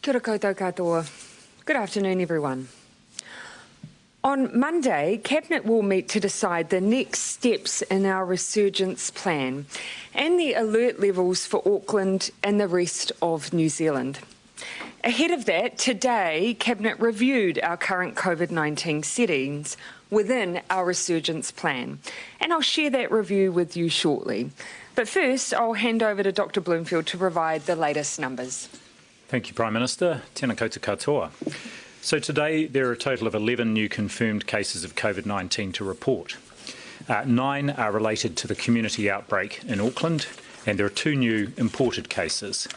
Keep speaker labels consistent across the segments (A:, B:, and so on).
A: Kia ora koutou katoa. Good afternoon, everyone. On Monday, Cabinet will meet to decide the next steps in our Resurgence plan and the alert levels for Auckland and the rest of New Zealand. Ahead of that, today, Cabinet reviewed our current COVID-19 settings within our Resurgence plan, and I'll share that review with you shortly. But first, I'll hand over to Dr. Bloomfield to provide the latest numbers.
B: Thank you, Prime Minister. Tēnā koutou katoa. So today there are a total of 11 new confirmed cases of COVID-19 to report. 9 are related to the community outbreak in Auckland, and there are 2 new imported cases.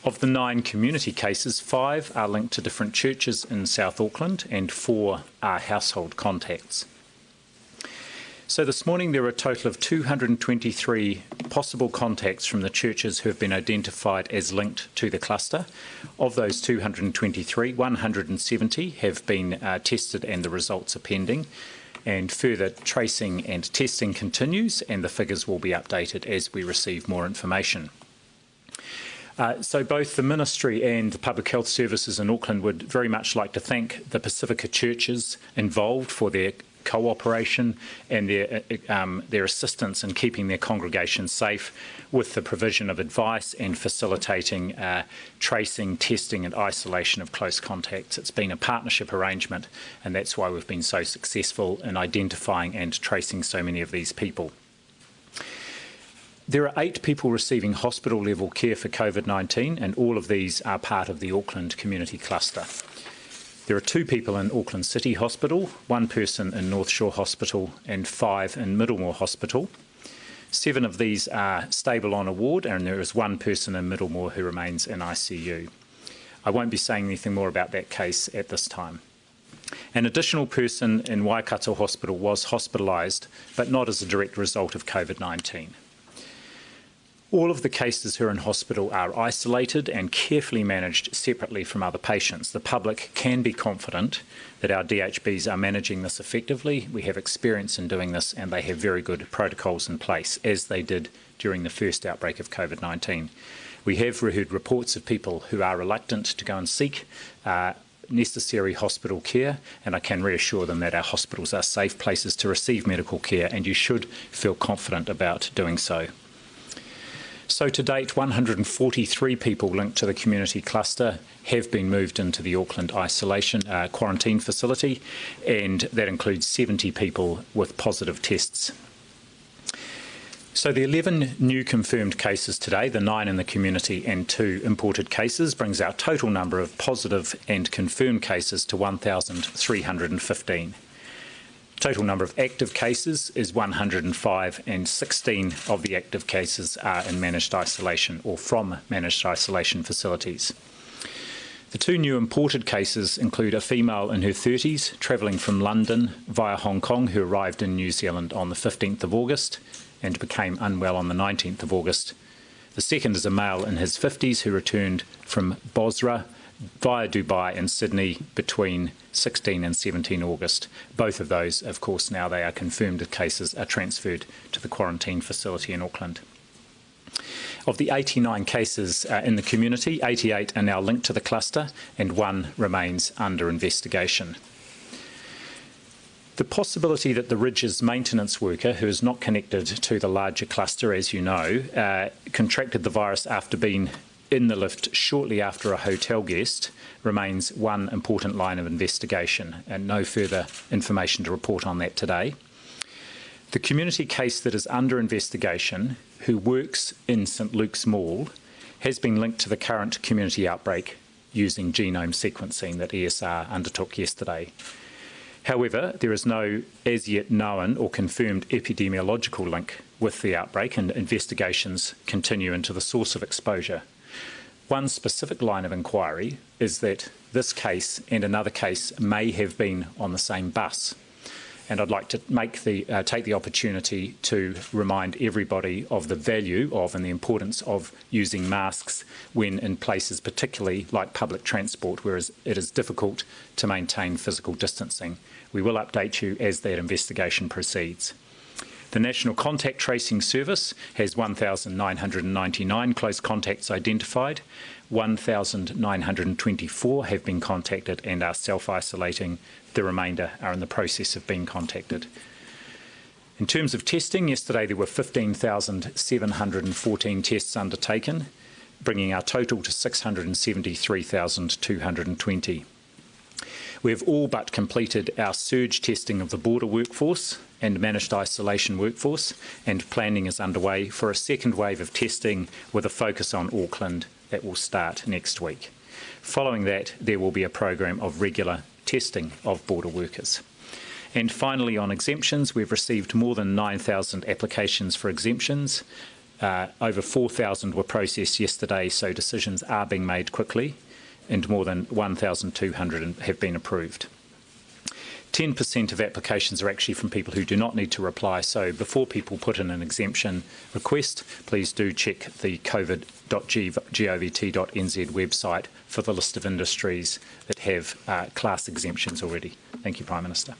B: Of the 9 community cases, 5 are linked to different churches in South Auckland and 4 are household contacts. So this morning there were a total of 223 possible contacts from the churches who have been identified as linked to the cluster. Of those 223, 170 have been tested and the results are pending. And further tracing and testing continues, and the figures will be updated as we receive more information. So both the Ministry and the Public Health Services in Auckland would very much like to thank the Pacifica churches involved for their cooperation and their assistance in keeping their congregations safe with the provision of advice and facilitating tracing, testing and isolation of close contacts. It's been a partnership arrangement, and that's why we've been so successful in identifying and tracing so many of these people. There are 8 people receiving hospital level care for COVID-19, and all of these are part of the Auckland community cluster. There are 2 people in Auckland City Hospital, 1 person in North Shore Hospital and 5 in Middlemore Hospital. 7 of these are stable on a ward, and there is 1 person in Middlemore who remains in ICU. I won't be saying anything more about that case at this time. An additional person in Waikato Hospital was hospitalised, but not as a direct result of COVID-19. All of the cases who are in hospital are isolated and carefully managed separately from other patients. The public can be confident that our DHBs are managing this effectively. We have experience in doing this, and they have very good protocols in place, as they did during the first outbreak of COVID-19. We have heard reports of people who are reluctant to go and seek necessary hospital care, and I can reassure them that our hospitals are safe places to receive medical care, and you should feel confident about doing so. So to date, 143 people linked to the community cluster have been moved into the Auckland isolation quarantine facility, and that includes 70 people with positive tests. So the 11 new confirmed cases today, the 9 in the community and 2 imported cases, brings our total number of positive and confirmed cases to 1,315. Total number of active cases is 105, and 16 of the active cases are in managed isolation or from managed isolation facilities. The 2 new imported cases include a female in her 30s travelling from London via Hong Kong who arrived in New Zealand on the 15th of August and became unwell on the 19th of August. The second is a male in his 50s who returned from Bosra via Dubai and Sydney between 16 and 17 August. Both of those, of course, now they are confirmed cases, are transferred to the quarantine facility in Auckland. Of the 89 cases in the community, 88 are now linked to the cluster and 1 remains under investigation. The possibility that the Ridge's maintenance worker, who is not connected to the larger cluster, as you know, contracted the virus after being in the lift shortly after a hotel guest remains one important line of investigation, and no further information to report on that today. The community case that is under investigation, who works in St Luke's Mall, has been linked to the current community outbreak using genome sequencing that ESR undertook yesterday. However, there is no as yet known or confirmed epidemiological link with the outbreak, and investigations continue into the source of exposure. One specific line of inquiry is that this case and another case may have been on the same bus. And I'd like to take the opportunity to remind everybody of the value of and the importance of using masks when in places particularly like public transport, where it is difficult to maintain physical distancing. We will update you as that investigation proceeds. The National Contact Tracing Service has 1,999 close contacts identified. 1,924 have been contacted and are self-isolating. The remainder are in the process of being contacted. In terms of testing, yesterday there were 15,714 tests undertaken, bringing our total to 673,220. We have all but completed our surge testing of the border workforce and managed isolation workforce, and planning is underway for a second wave of testing with a focus on Auckland that will start next week. Following that, there will be a program of regular testing of border workers. And finally, on exemptions, we've received more than 9,000 applications for exemptions. Over 4,000 were processed yesterday, so decisions are being made quickly, and more than 1,200 have been approved. 10% of applications are actually from people who do not need to reply, so before people put in an exemption request, please do check the covid.govt.nz website for the list of industries that have class exemptions already. Thank you, Prime Minister.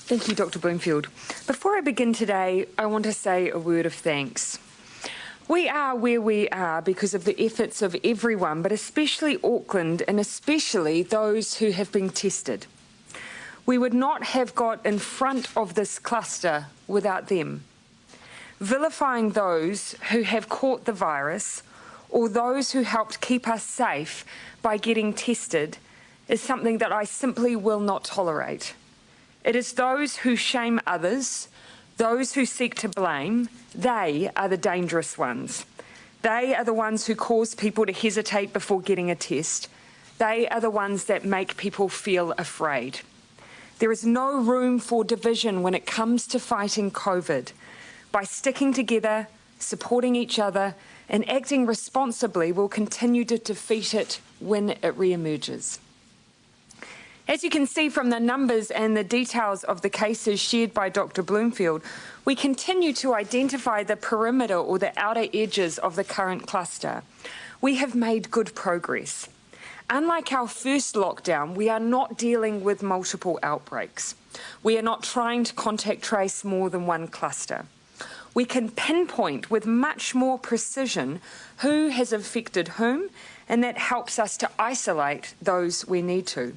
A: Thank you, Dr. Bloomfield. Before I begin today, I want to say a word of thanks. We are where we are because of the efforts of everyone, but especially Auckland and especially those who have been tested. We would not have got in front of this cluster without them. Vilifying those who have caught the virus or those who helped keep us safe by getting tested is something that I simply will not tolerate. It is those who shame others, those who seek to blame, they are the dangerous ones. They are the ones who cause people to hesitate before getting a test. They are the ones that make people feel afraid. There is no room for division when it comes to fighting COVID. By sticking together, supporting each other, and acting responsibly, we'll continue to defeat it when it re-emerges. As you can see from the numbers and the details of the cases shared by Dr. Bloomfield, we continue to identify the perimeter or the outer edges of the current cluster. We have made good progress. Unlike our first lockdown, we are not dealing with multiple outbreaks. We are not trying to contact trace more than one cluster. We can pinpoint with much more precision who has infected whom, and that helps us to isolate those we need to.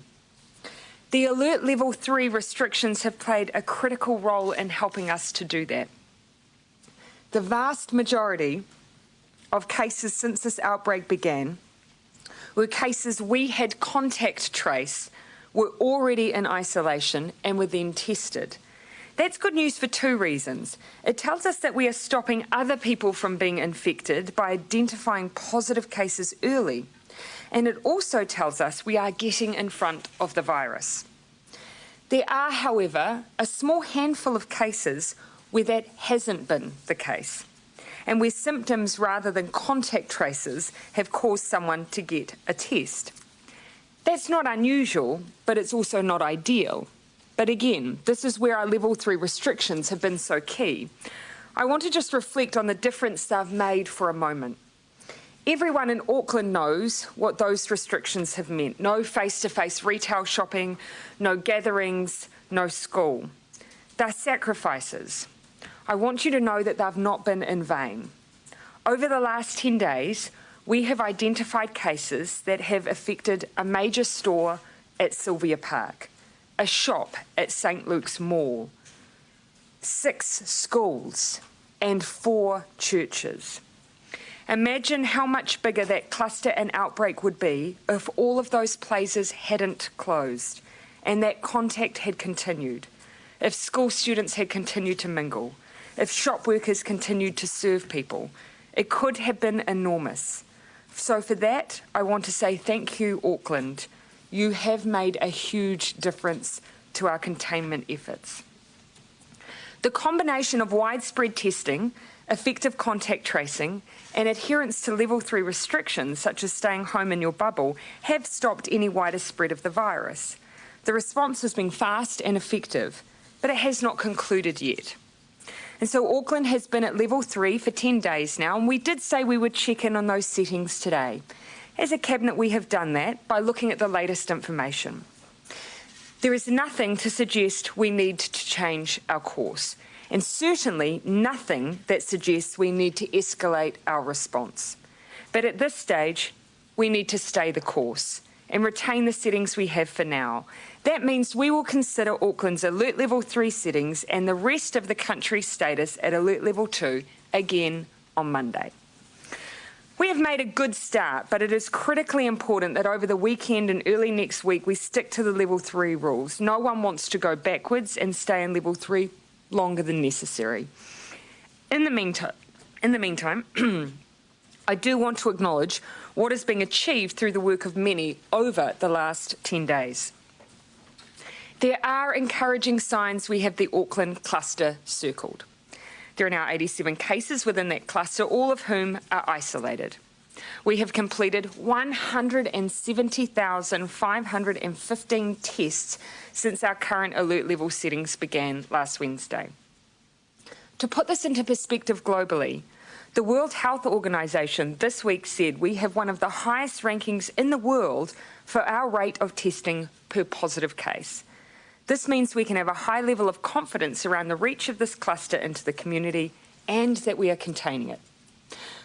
A: The Alert Level 3 restrictions have played a critical role in helping us to do that. The vast majority of cases since this outbreak began were cases we had contact trace, were already in isolation and were then tested. That's good news for two reasons. It tells us that we are stopping other people from being infected by identifying positive cases early. And it also tells us we are getting in front of the virus. There are, however, a small handful of cases where that hasn't been the case, and where symptoms rather than contact traces have caused someone to get a test. That's not unusual, but it's also not ideal. But again, this is where our Level 3 restrictions have been so key. I want to just reflect on the difference they've made for a moment. Everyone in Auckland knows what those restrictions have meant. No face-to-face retail shopping, no gatherings, no school. They're sacrifices. I want you to know that they've not been in vain. Over the last 10 days, we have identified cases that have affected a major store at Sylvia Park, a shop at St Luke's Mall, 6 schools and 4 churches. Imagine how much bigger that cluster and outbreak would be if all of those places hadn't closed and that contact had continued, if school students had continued to mingle, if shop workers continued to serve people. It could have been enormous. So for that, I want to say thank you, Auckland. You have made a huge difference to our containment efforts. The combination of widespread testing, effective contact tracing, and adherence to Level 3 restrictions, such as staying home in your bubble, have stopped any wider spread of the virus. The response has been fast and effective, but it has not concluded yet. And so Auckland has been at Level 3 for 10 days now, and we did say we would check in on those settings today. As a Cabinet, we have done that by looking at the latest information. There is nothing to suggest we need to change our course. and certainly nothing that suggests we need to escalate our response. But at this stage, we need to stay the course and retain the settings we have for now. That means we will consider Auckland's Alert Level 3 settings and the rest of the country's status at Alert Level 2 again on Monday. We have made a good start, but it is critically important that over the weekend and early next week we stick to the Level 3 rules. No one wants to go backwards and stay in Level 3 longer than necessary. In the meantime, I do want to acknowledge what is being achieved through the work of many over the last 10 days. There are encouraging signs. We have the Auckland cluster circled. There are now 87 cases within that cluster, all of whom are isolated. We have completed 170,515 tests since our current alert level settings began last Wednesday. To put this into perspective globally, the World Health Organization this week said we have one of the highest rankings in the world for our rate of testing per positive case. This means we can have a high level of confidence around the reach of this cluster into the community and that we are containing it.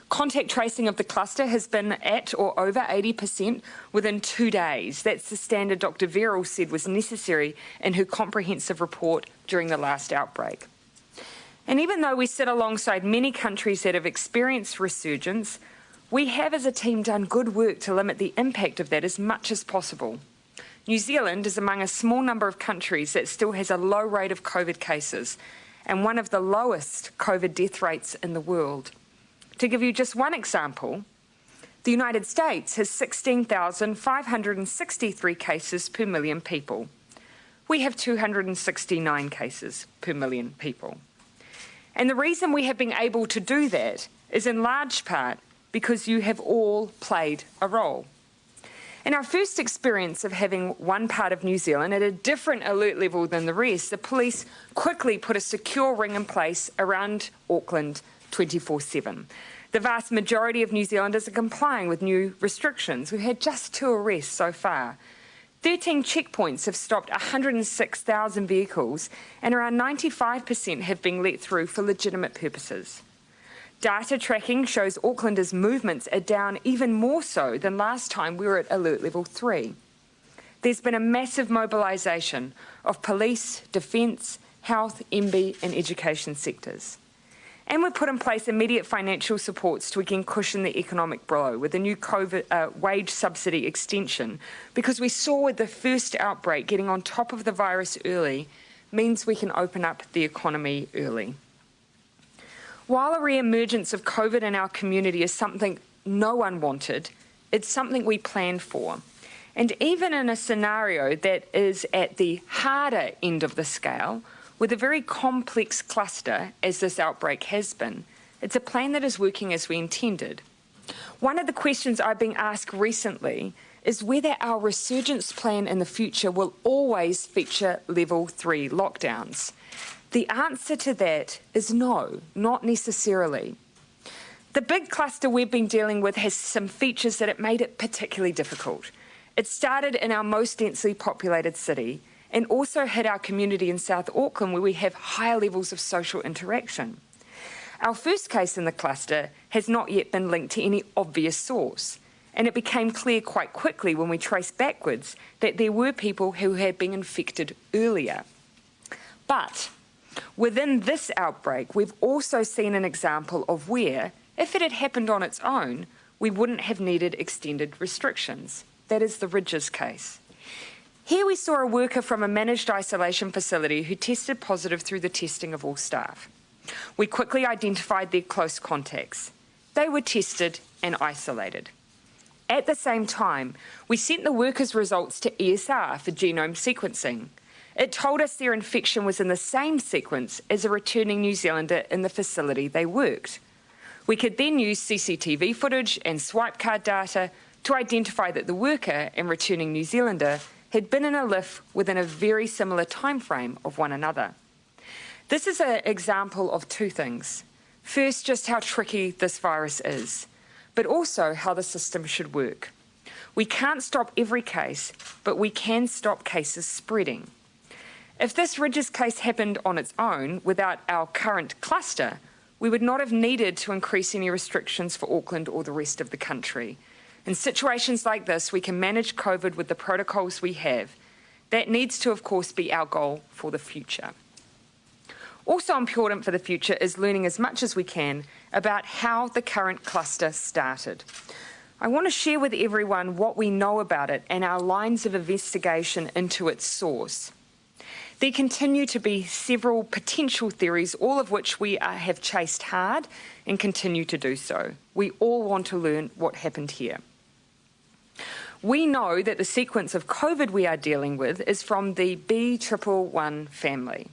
A: Contact tracing of the cluster has been at or over 80% within 2 days. That's the standard Dr. Verrill said was necessary in her comprehensive report during the last outbreak. And even though we sit alongside many countries that have experienced resurgence, we have as a team done good work to limit the impact of that as much as possible. New Zealand is among a small number of countries that still has a low rate of COVID cases and one of the lowest COVID death rates in the world. To give you just one example, the United States has 16,563 cases per million people. We have 269 cases per million people. And the reason we have been able to do that is in large part because you have all played a role. In our first experience of having one part of New Zealand at a different alert level than the rest, the police quickly put a secure ring in place around Auckland 24/7. The vast majority of New Zealanders are complying with new restrictions. We've had just 2 arrests so far. 13 checkpoints have stopped 106,000 vehicles, and around 95% have been let through for legitimate purposes. Data tracking shows Aucklanders' movements are down even more so than last time we were at Alert Level 3. There's been a massive mobilisation of police, defence, health, MB and education sectors. And we've put in place immediate financial supports to again cushion the economic blow with a new COVID wage subsidy extension, because we saw with the first outbreak getting on top of the virus early means we can open up the economy early. While a re-emergence of COVID in our community is something no one wanted, it's something we planned for. And even in a scenario that is at the harder end of the scale, with a very complex cluster, as this outbreak has been, it's a plan that is working as we intended. One of the questions I've been asked recently is whether our resurgence plan in the future will always feature Level 3 lockdowns. The answer to that is no, not necessarily. The big cluster we've been dealing with has some features that it made it particularly difficult. It started in our most densely populated city and also hit our community in South Auckland, where we have higher levels of social interaction. Our first case in the cluster has not yet been linked to any obvious source, and it became clear quite quickly when we traced backwards that there were people who had been infected earlier. But within this outbreak, we've also seen an example of where, if it had happened on its own, we wouldn't have needed extended restrictions. That is the Ridges case. Here we saw a worker from a managed isolation facility who tested positive through the testing of all staff. We quickly identified their close contacts. They were tested and isolated. At the same time, we sent the workers' results to ESR for genome sequencing. It told us their infection was in the same sequence as a returning New Zealander in the facility they worked. We could then use CCTV footage and swipe card data to identify that the worker and returning New Zealander had been in a lift within a very similar time frame of one another. This is an example of two things. First, just how tricky this virus is, but also how the system should work. We can't stop every case, but we can stop cases spreading. If this Ridges case happened on its own, without our current cluster, we would not have needed to increase any restrictions for Auckland or the rest of the country. In situations like this, we can manage COVID with the protocols we have. That needs to, of course, be our goal for the future. Also important for the future is learning as much as we can about how the current cluster started. I want to share with everyone what we know about it and our lines of investigation into its source. There continue to be several potential theories, all of which we have chased hard and continue to do so. We all want to learn what happened here. We know that the sequence of COVID we are dealing with is from the B111 family.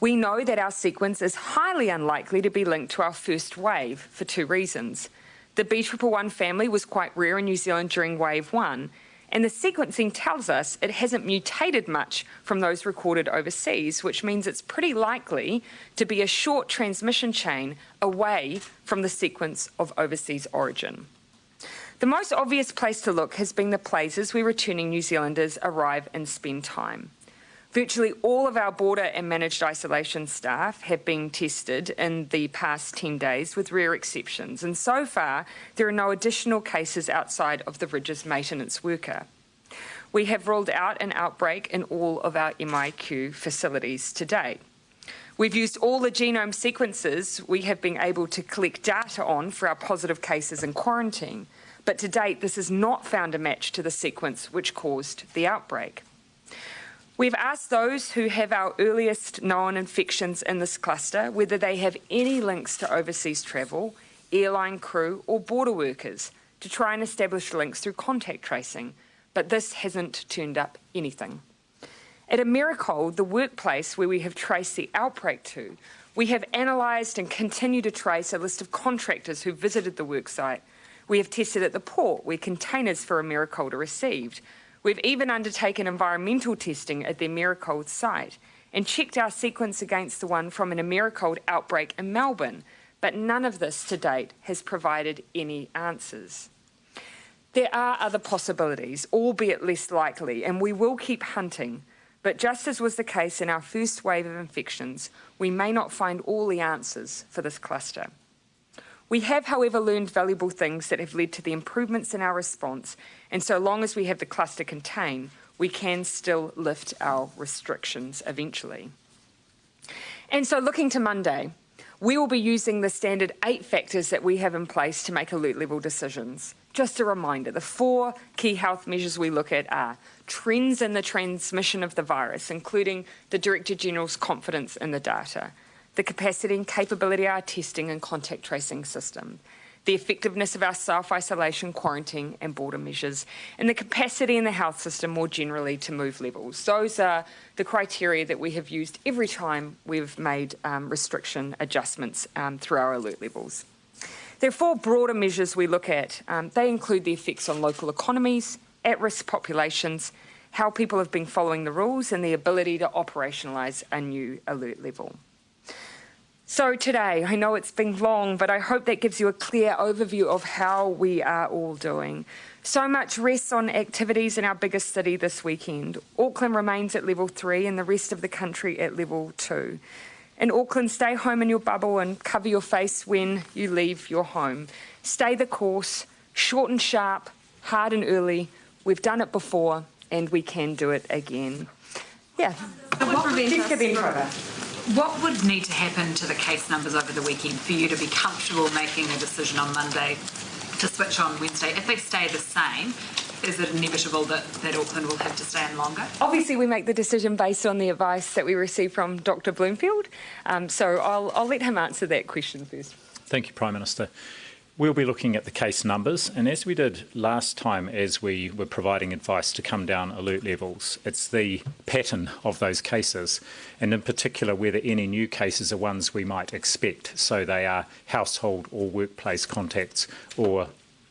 A: We know that our sequence is highly unlikely to be linked to our first wave for two reasons. The B111 family was quite rare in New Zealand during wave 1, and the sequencing tells us it hasn't mutated much from those recorded overseas, which means it's pretty likely to be a short transmission chain away from the sequence of overseas origin. The most obvious place to look has been the places where returning New Zealanders arrive and spend time. Virtually all of our border and managed isolation staff have been tested in the past 10 days, with rare exceptions, and so far there are no additional cases outside of the Ridges maintenance worker. We have ruled out an outbreak in all of our MIQ facilities to date. We've used all the genome sequences we have been able to collect data on for our positive cases in quarantine, but to date this has not found a match to the sequence which caused the outbreak. We've asked those who have our earliest known infections in this cluster whether they have any links to overseas travel, airline crew or border workers to try and establish links through contact tracing, but this hasn't turned up anything. At Americold, the workplace where we have traced the outbreak to, we have analysed and continue to trace a list of contractors who visited the worksite. We have tested at the port where containers for Americold are received. We've even undertaken environmental testing at the Americold site and checked our sequence against the one from an Americold outbreak in Melbourne, but none of this to date has provided any answers. There are other possibilities, albeit less likely, and we will keep hunting, but just as was the case in our first wave of infections, we may not find all the answers for this cluster. We have, however, learned valuable things that have led to the improvements in our response, and so long as we have the cluster contained, we can still lift our restrictions eventually. And so looking to Monday, we will be using the standard 8 factors that we have in place to make alert level decisions. Just a reminder, the 4 key health measures we look at are trends in the transmission of the virus, including the Director General's confidence in the data, the capacity and capability of our testing and contact tracing system, the effectiveness of our self-isolation, quarantine and border measures, and the capacity in the health system more generally to move levels. Those are the criteria that we have used every time we've made restriction adjustments through our alert levels. There are 4 broader measures we look at. They include the effects on local economies, at-risk populations, how people have been following the rules, and the ability to operationalise a new alert level. So today, I know it's been long, but I hope that gives you a clear overview of how we are all doing. So much rests on activities in our biggest city this weekend. Auckland remains at level 3 and the rest of the country at level 2. In Auckland, stay home in your bubble and cover your face when you leave your home. Stay the course, short and sharp, hard and early. We've done it before and we can do it again. Yeah.
C: What would need to happen to the case numbers over the weekend for you to be comfortable making a decision on Monday to switch on Wednesday? If they stay the same, is it inevitable that Auckland will have to stay in longer?
A: Obviously, we make the decision based on the advice that we receive from Dr. Bloomfield. So I'll let him answer that question first.
B: Thank you, Prime Minister. We'll be looking at the case numbers, and as we did last time as we were providing advice to come down alert levels, it's the pattern of those cases, and in particular whether any new cases are ones we might expect, so they are household or workplace contacts or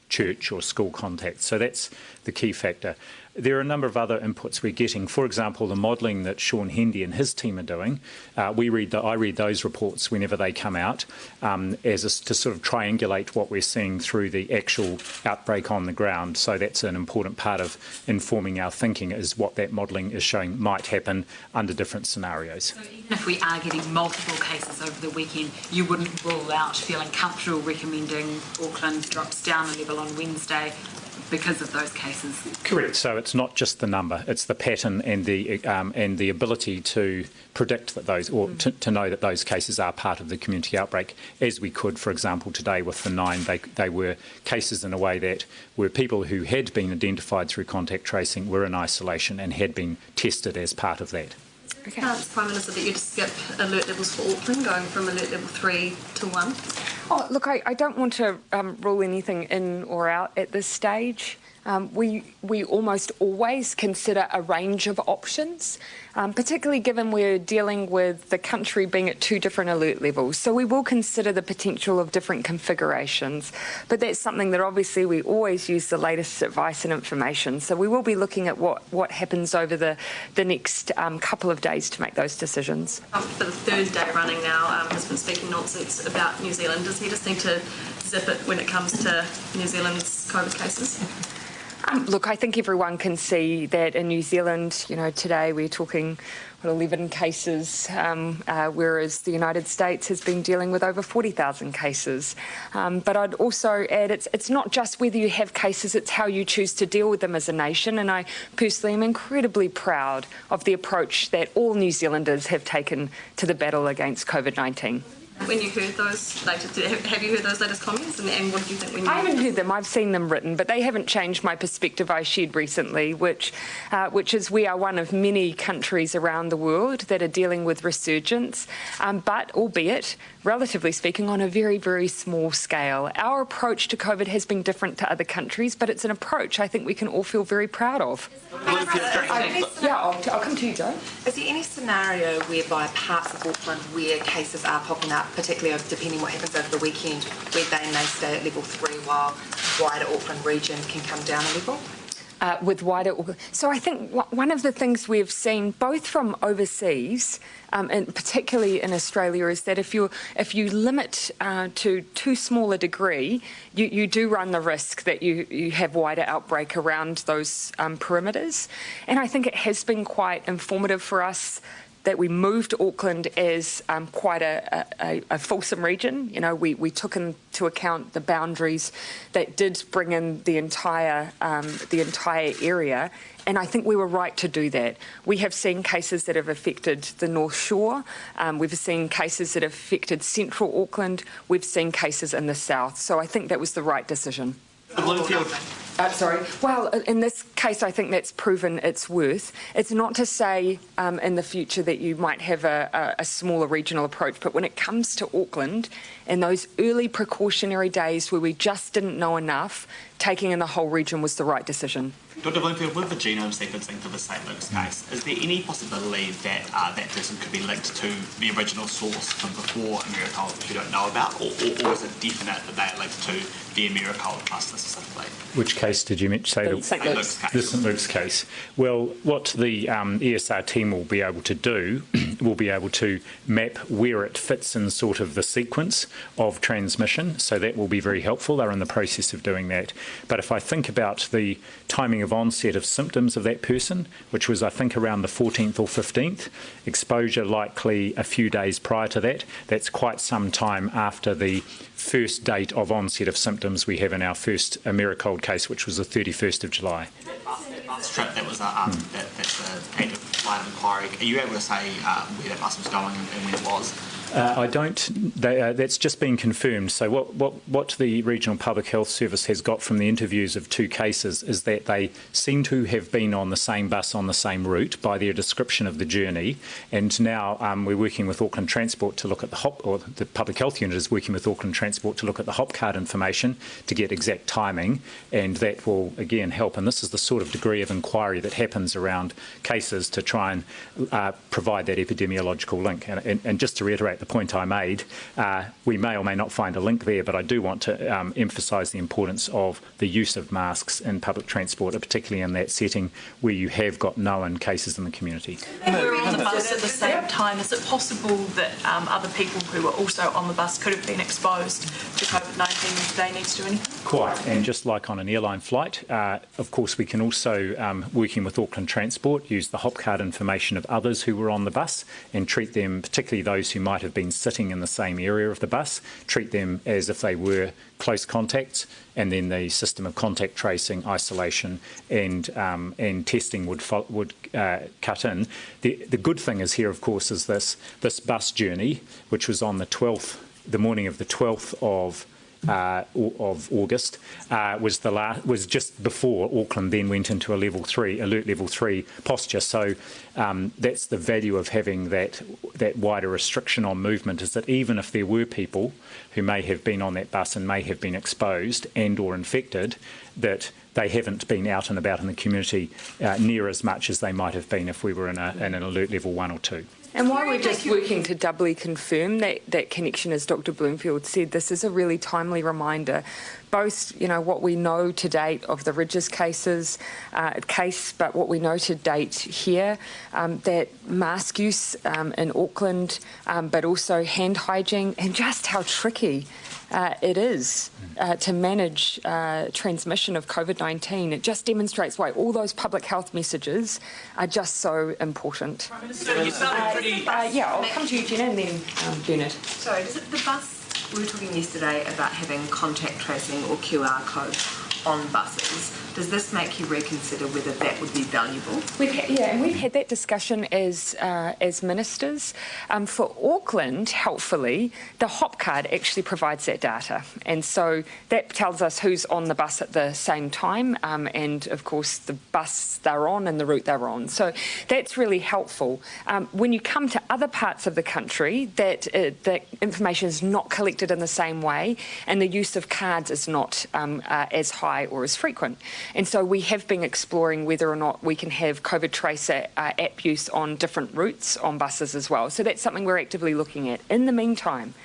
B: church or school contacts. So that's the key factor. there are a number of other inputs we're getting. For example, the modelling that Sean Hendy and his team are doing. I read those reports whenever they come out to sort of triangulate what we're seeing through the actual outbreak on the ground. So that's an important part of informing our thinking, is what that modelling is showing might happen under different scenarios.
C: So even if we are getting multiple cases over the weekend, you wouldn't rule out feeling comfortable recommending Auckland drops down a level on Wednesday because of those cases?
B: Correct. So it's not just the number; it's the pattern and the ability to predict that those, or to know that those cases are part of the community outbreak, as we could, for example, today with the 9. They were cases in a way that were people who had been identified through contact tracing, were in isolation, and had been tested as part of that.
D: Okay. Prime Minister, that you'd skip alert levels for Auckland, going from alert level 3 to 1?
A: Oh, look, I don't want to rule anything in or out at this stage. We almost always consider a range of options, particularly given we're dealing with the country being at 2 different alert levels. So we will consider the potential of different configurations, but that's something that obviously we always use the latest advice and information. So we will be looking at what happens over the next couple of days to make those decisions.
D: For the 3rd day running now, has been speaking nonsense about New Zealand. Does he just need to zip it when it comes to New Zealand's COVID cases?
A: Look, I think everyone can see that in New Zealand, today we're talking 11 cases, whereas the United States has been dealing with over 40,000 cases. But I'd also add it's not just whether you have cases, it's how you choose to deal with them as a nation. And I personally am incredibly proud of the approach that all New Zealanders have taken to the battle against COVID-19.
D: When you heard those latest, have you heard those latest comments, and what do you think when you...
A: I haven't heard them. I've seen them written, but they haven't changed my perspective I shared recently, which is we are one of many countries around the world that are dealing with resurgence, but albeit, relatively speaking, on a very, very small scale. Our approach to COVID has been different to other countries, but it's an approach I think we can all feel very proud of. I'll come to you, Joe.
E: Is there any scenario whereby parts of Auckland where cases are popping up, particularly depending what happens over the weekend, where they may stay at level 3 while wider Auckland region can come down a level?
A: So I think one of the things we've seen both from overseas and particularly in Australia is that if you limit to too small a degree, you do run the risk that you have wider outbreak around those perimeters. And I think it has been quite informative for us that we moved Auckland as quite a fulsome region. We took into account the boundaries that did bring in the entire area, and I think we were right to do that. We have seen cases that have affected the North Shore. We've seen cases that have affected central Auckland. We've seen cases in the south. So I think that was the right decision. Well, in this case, I think that's proven its worth. It's not to say in the future that you might have a smaller regional approach, but when it comes to Auckland, in those early precautionary days where we just didn't know enough, taking in the whole region was the right decision.
F: Dr. Bloomfield, with the genome sequencing for the St Luke's case, is there any possibility that that person could be linked to the original source from before Americold, which you don't know about, or is it definite that they are linked to the Americold cluster specifically?
B: Which case did you say?
A: The St Luke's
F: case.
B: The St Luke's case. Well, what the ESR team will be able to do will be able to map where it fits in sort of the sequence of transmission, so that will be very helpful. They're in the process of doing that. But if I think about the timing of onset of symptoms of that person, which was, I think, around the 14th or 15th, exposure likely a few days prior to that, that's quite some time after the first date of onset of symptoms we have in our first Americold case, which was the 31st of July.
F: That strip that was that's the active line of inquiry. Are you able to say where that bus was going and when it was?
B: I don't. That's just been confirmed. So what the Regional Public Health Service has got from the interviews of 2 cases is that they seem to have been on the same bus on the same route by their description of the journey. And now we're working with Auckland Transport to look at the Public Health Unit is working with Auckland Transport to look at the hop card information to get exact timing, and that will again help. And this is the sort of degree of inquiry that happens around cases to try and provide that epidemiological link. And just to reiterate, reiterate the point I made. We may or may not find a link there, but I do want to emphasise the importance of the use of masks in public transport, particularly in that setting where you have got known cases in the community.
G: We're on the bus at the same time. Is it possible that other people who were also on the bus could have been exposed to COVID-19? Do they need to do anything?
B: Quite, and just like on an airline flight, of course we can also, working with Auckland Transport, use the hop card information of others who were on the bus and treat them, particularly those who might have been sitting in the same area of the bus, treat them as if they were close contacts, and then the system of contact tracing, isolation and testing would cut in. The good thing is here, of course, is this bus journey, which was on the morning of the 12th of August, was just before Auckland then went into alert level 3 posture. So that's the value of having that wider restriction on movement, is that even if there were people who may have been on that bus and may have been exposed and or infected, that they haven't been out and about in the community near as much as they might have been if we were in an alert level 1 or 2.
A: And while we're just working to doubly confirm that connection, as Dr. Bloomfield said, this is a really timely reminder, both what we know to date of the Ridges case, but what we know to date here, that mask use in Auckland, but also hand hygiene, and just how tricky it is to manage transmission of COVID-19. It just demonstrates why all those public health messages are just so important.
G: Prime Minister, you sounded pretty...
A: I'll come to you, Jenna, and then Bernard.
E: Sorry, does it, the bus, we were talking yesterday about having contact tracing or QR code on buses. Does this make you reconsider whether that would be valuable?
A: We've had that discussion as ministers. For Auckland, helpfully, the hop card actually provides that data, and so that tells us who's on the bus at the same time, and of course the bus they're on and the route they're on. So that's really helpful. When you come to other parts of the country, that information is not collected in the same way, and the use of cards is not as high or as frequent. And so we have been exploring whether or not we can have COVID Tracer app use on different routes on buses as well. So that's something we're actively looking at. In the meantime,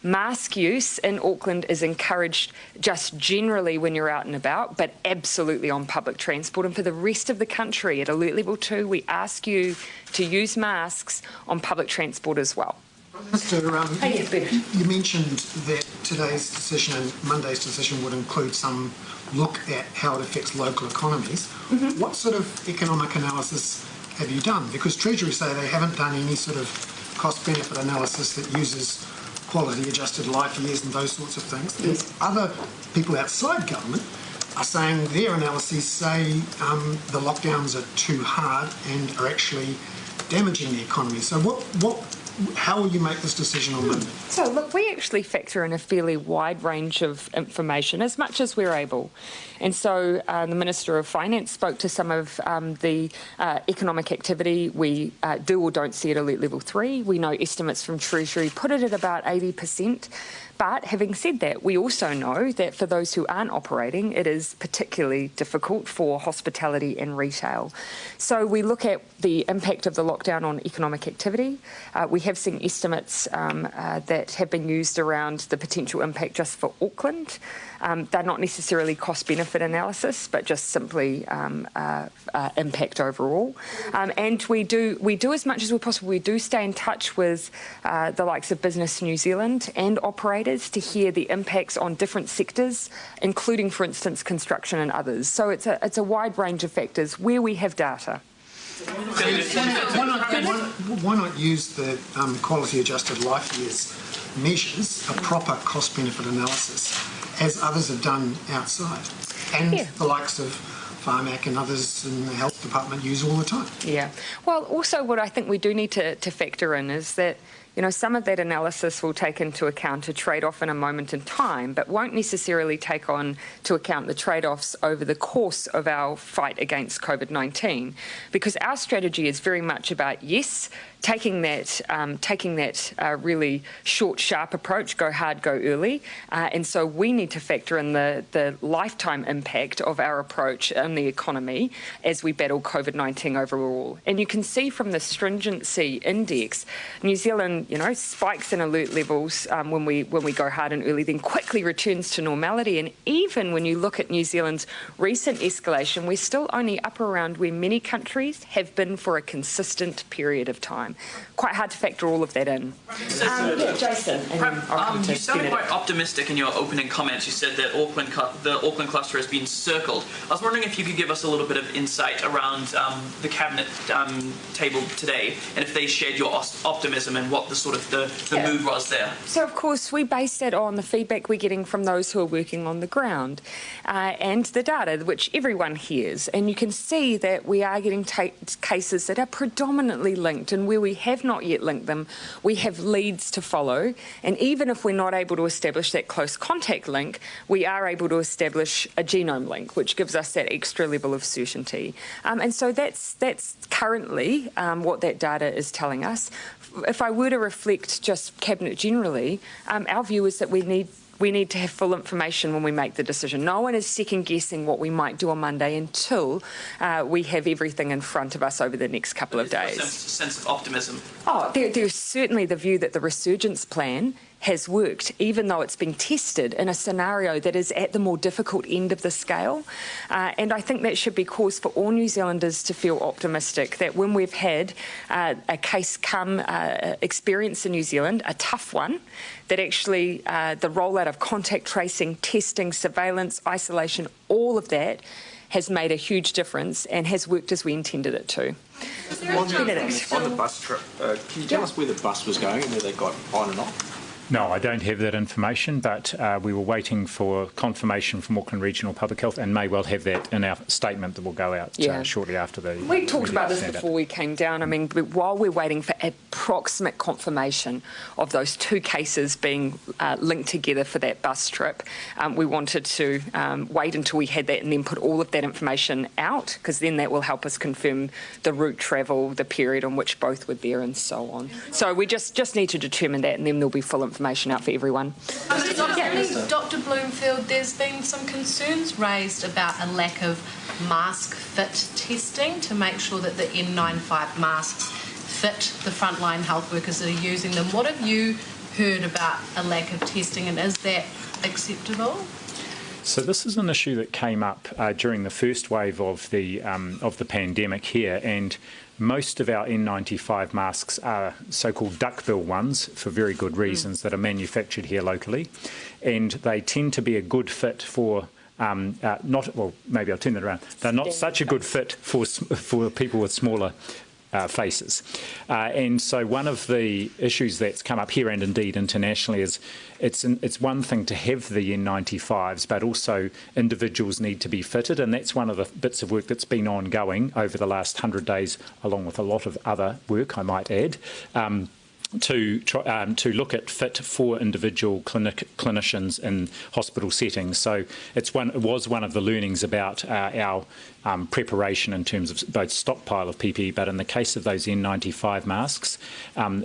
A: mask use in Auckland is encouraged just generally when you're out and about, but absolutely on public transport. And for the rest of the country, at alert level 2, we ask you to use masks on public transport as well.
H: Minister, you mentioned that today's decision and Monday's decision would include some look at how it affects local economies. Mm-hmm. What sort of economic analysis have you done? Because Treasury say they haven't done any sort of cost-benefit analysis that uses quality-adjusted life years and those sorts of things.
A: Yes.
H: Other people outside government are saying their analyses say the lockdowns are too hard and are actually damaging the economy. So how will you make this decision on Monday?
A: So, look, we actually factor in a fairly wide range of information, as much as we're able. And so the Minister of Finance spoke to some of the economic activity we do or don't see at alert level 3. We know estimates from Treasury put it at about 80%. But having said that, we also know that for those who aren't operating, it is particularly difficult for hospitality and retail. So we look at the impact of the lockdown on economic activity. We have seen estimates that have been used around the potential impact just for Auckland. They're not necessarily cost-benefit analysis, but just simply impact overall. And we do as much as we possible. We do stay in touch with the likes of Business New Zealand and operators to hear the impacts on different sectors, including, for instance, construction and others. So it's a wide range of factors where we have data.
H: Why not use the quality-adjusted life years measures, a proper cost-benefit analysis, as others have done outside, and the likes of Pharmac and others in the health department use all the time?
A: Yeah. Well, also what I think we do need to factor in is that some of that analysis will take into account a trade-off in a moment in time, but won't necessarily take on to account the trade-offs over the course of our fight against COVID-19, because our strategy is very much about, yes, taking that really short, sharp approach, go hard, go early, and so we need to factor in the lifetime impact of our approach on the economy as we battle COVID-19 overall. And you can see from the stringency index, New Zealand spikes in alert levels when we go hard and early, then quickly returns to normality. And even when you look at New Zealand's recent escalation, we're still only up around where many countries have been for a consistent period of time. Quite hard to factor all of that in. Jason.
I: You sounded quite optimistic in your opening comments. You said that the Auckland cluster has been circled. I was wondering if you could give us a little bit of insight around the cabinet table today, and if they shared your optimism and what the sort of the mood was there.
A: So of course we base that on the feedback we're getting from those who are working on the ground and the data which everyone hears, and you can see that we are getting cases that are predominantly linked, and where we have not yet linked them we have leads to follow, and even if we're not able to establish that close contact link, we are able to establish a genome link, which gives us that extra level of certainty. And so that's currently what that data is telling us. If I were to reflect just Cabinet generally, our view is that we need to have full information when we make the decision. No one is second-guessing what we might do on Monday until we have everything in front of us over the next couple of days.
I: Sense of optimism.
A: Oh, there's certainly the view that the Resurgence plan has worked, even though it's been tested in a scenario that is at the more difficult end of the scale. And I think that should be cause for all New Zealanders to feel optimistic that when we've had a case experience in New Zealand, a tough one, that actually the rollout of contact tracing, testing, surveillance, isolation, all of that has made a huge difference and has worked as we intended it to.
J: On the bus trip, can you tell us where the bus was going and where they got on and off?
B: No, I don't have that information, but we were waiting for confirmation from Auckland Regional Public Health and may well have that in our statement that will go out shortly after the...
A: We talked about this before we came down. I mean, while we're waiting for approximate confirmation of those two cases being linked together for that bus trip, we wanted to wait until we had that and then put all of that information out, because then that will help us confirm the route travel, the period on which both were there and so on. So we just need to determine that, and then there'll be full information out for everyone.
K: Dr. Bloomfield, there's been some concerns raised about a lack of mask fit testing to make sure that the N95 masks fit the frontline health workers that are using them. What have you heard about a lack of testing, and is that acceptable?
B: So this is an issue that came up during the first wave of the pandemic here, and most of our N95 masks are so-called duckbill ones for very good reasons that are manufactured here locally, and they tend to be a good fit for maybe I'll turn that around. They're not such a good fit for people with smaller faces. And so one of the issues that's come up here and indeed internationally is it's one thing to have the N95s, but also individuals need to be fitted, and that's one of the bits of work that's been ongoing over the last 100 days, along with a lot of other work, I might add, to look at fit for individual clinicians in hospital settings. So it was one of the learnings about our preparation in terms of both stockpile of PPE, but in the case of those N95 masks,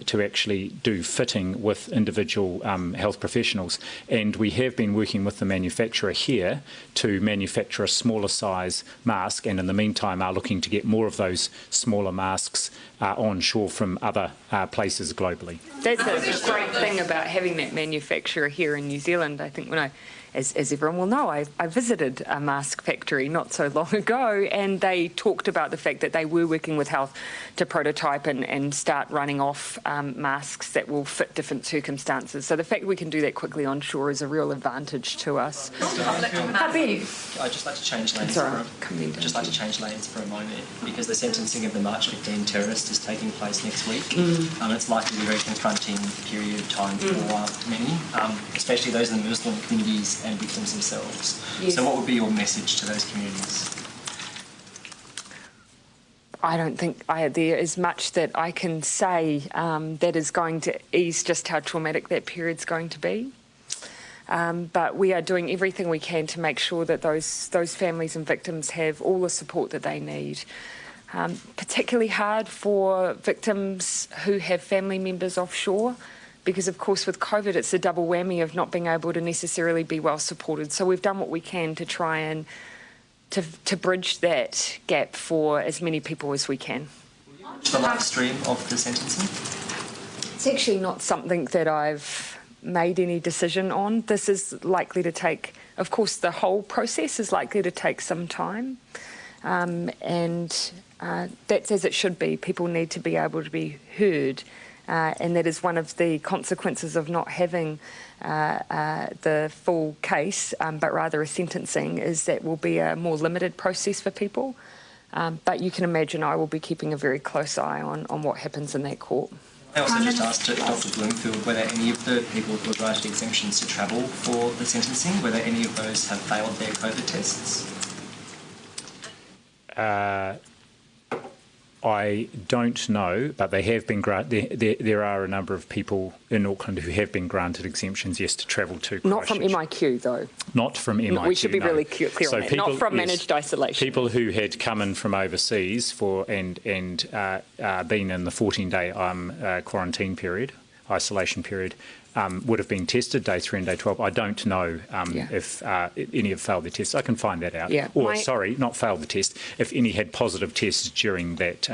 B: to actually do fitting with individual health professionals. And we have been working with the manufacturer here to manufacture a smaller size mask, and in the meantime are looking to get more of those smaller masks onshore from other places globally.
A: That's a great thing about having that manufacturer here in New Zealand. I think as everyone will know, I visited a mask factory not so long ago, and they talked about the fact that they were working with health to prototype and start running off masks that will fit different circumstances. So the fact we can do that quickly onshore is a real advantage to us.
L: I'd just like to change lanes. Lanes for a moment, because the sentencing of the March 15 terrorist is taking place next week. It's likely to be a very confronting period of time for many, especially those in the Muslim communities and victims themselves. Yes. So what would be your message to those communities?
A: I don't think there is much that I can say that is going to ease just how traumatic that period's going to be. But we are doing everything we can to make sure that those families and victims have all the support that they need. Particularly hard for victims who have family members offshore, because of course with COVID it's a double whammy of not being able to necessarily be well supported. So we've done what we can to try and to bridge that gap for as many people as we can.
L: The live stream of the sentencing?
A: It's actually not something that I've made any decision on. This is likely to take, of course, the whole process is likely to take some time. And that's as it should be. People need to be able to be heard. And that is one of the consequences of not having the full case, but rather a sentencing, is that will be a more limited process for people. But you can imagine I will be keeping a very close eye on what happens in that court.
L: I also just asked Dr. Bloomfield whether any of the people who were granted exemptions to travel for the sentencing, whether any of those have failed their COVID tests.
B: I don't know, but they have been granted. There are a number of people in Auckland who have been granted exemptions, yes, to travel to Christchurch.
A: Not from MIQ, though.
B: Not from MIQ.
A: We should be really clear on that. Not from managed isolation.
B: People who had come in from overseas and been in the 14-day quarantine period, isolation period, would have been tested day 3 and day 12. I don't know if any have failed the test. I can find that out.
A: Yeah.
B: Or, sorry, not failed the test. If any had positive tests during that